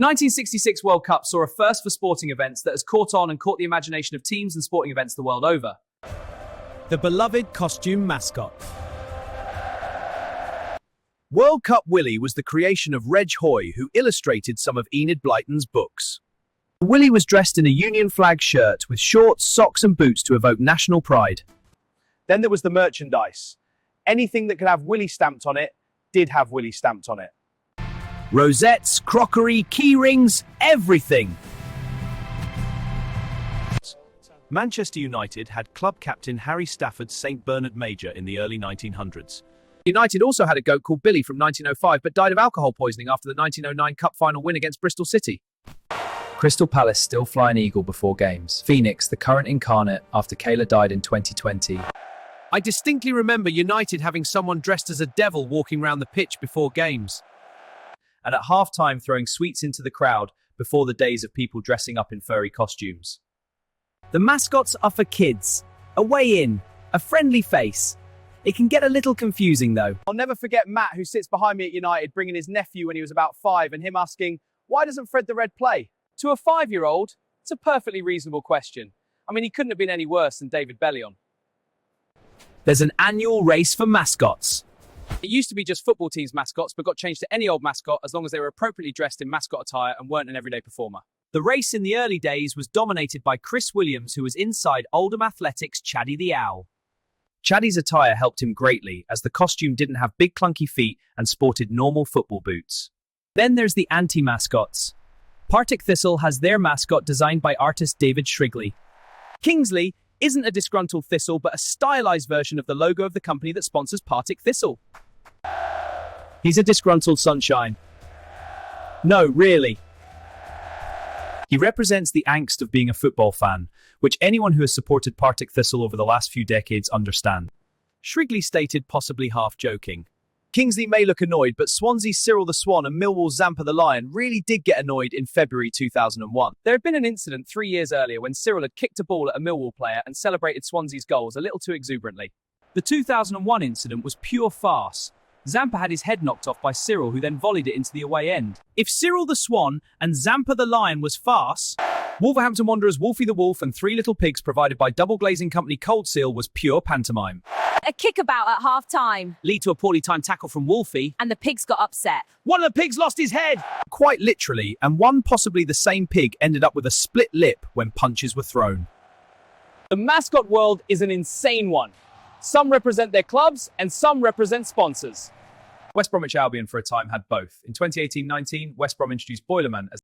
1966 World Cup saw a first for sporting events that has caught on and caught the imagination of teams and sporting events the world over. The beloved costume mascot. World Cup Willie was the creation of Reg Hoy, who illustrated some of Enid Blyton's books. Willie was dressed in a Union flag shirt with shorts, socks and boots to evoke national pride. Then there was the merchandise. Anything that could have Willie stamped on it did have Willie stamped on it. Rosettes, crockery, key rings, everything. Manchester United had club captain Harry Stafford's St Bernard Major in the early 1900s. United also had a goat called Billy from 1905 but died of alcohol poisoning after the 1909 Cup final win against Bristol City. Crystal Palace still fly an eagle before games. Phoenix, the current incarnate after Kayla died in 2020. I distinctly remember United having someone dressed as a devil walking around the pitch before games. And at half-time throwing sweets into the crowd before the days of people dressing up in furry costumes. The mascots are for kids. A way in, a friendly face. It can get a little confusing though. I'll never forget Matt, who sits behind me at United, bringing his nephew when he was about 5 and him asking, why doesn't Fred the Red play? To a 5-year-old, it's a perfectly reasonable question. I mean, he couldn't have been any worse than David Bellion. There's an annual race for mascots. It used to be just football teams' mascots, but got changed to any old mascot as long as they were appropriately dressed in mascot attire and weren't an everyday performer. The race in the early days was dominated by Chris Williams, who was inside Oldham Athletics' Chaddy the Owl. Chaddy's attire helped him greatly, as the costume didn't have big clunky feet and sported normal football boots. Then there's the anti-mascots. Partick Thistle has their mascot designed by artist David Shrigley. Kingsley isn't a disgruntled thistle, but a stylized version of the logo of the company that sponsors Partick Thistle. He's a disgruntled sunshine. No, really. He represents the angst of being a football fan, which anyone who has supported Partick Thistle over the last few decades understand. Shrigley stated, possibly half joking. Kingsley may look annoyed, but Swansea's Cyril the Swan and Millwall's Zampa the Lion really did get annoyed in February 2001. There had been an incident 3 years earlier when Cyril had kicked a ball at a Millwall player and celebrated Swansea's goals a little too exuberantly. The 2001 incident was pure farce. Zampa had his head knocked off by Cyril, who then volleyed it into the away end. If Cyril the Swan and Zampa the Lion was farce, Wolverhampton Wanderers' Wolfie the Wolf and Three Little Pigs provided by double glazing company Cold Seal was pure pantomime. A kickabout at half-time. Lead to a poorly timed tackle from Wolfie. And the pigs got upset. One of the pigs lost his head! Quite literally, and one possibly the same pig ended up with a split lip when punches were thrown. The mascot world is an insane one. Some represent their clubs and some represent sponsors. West Bromwich Albion for a time had both. In 2018-19, West Brom introduced Boilerman as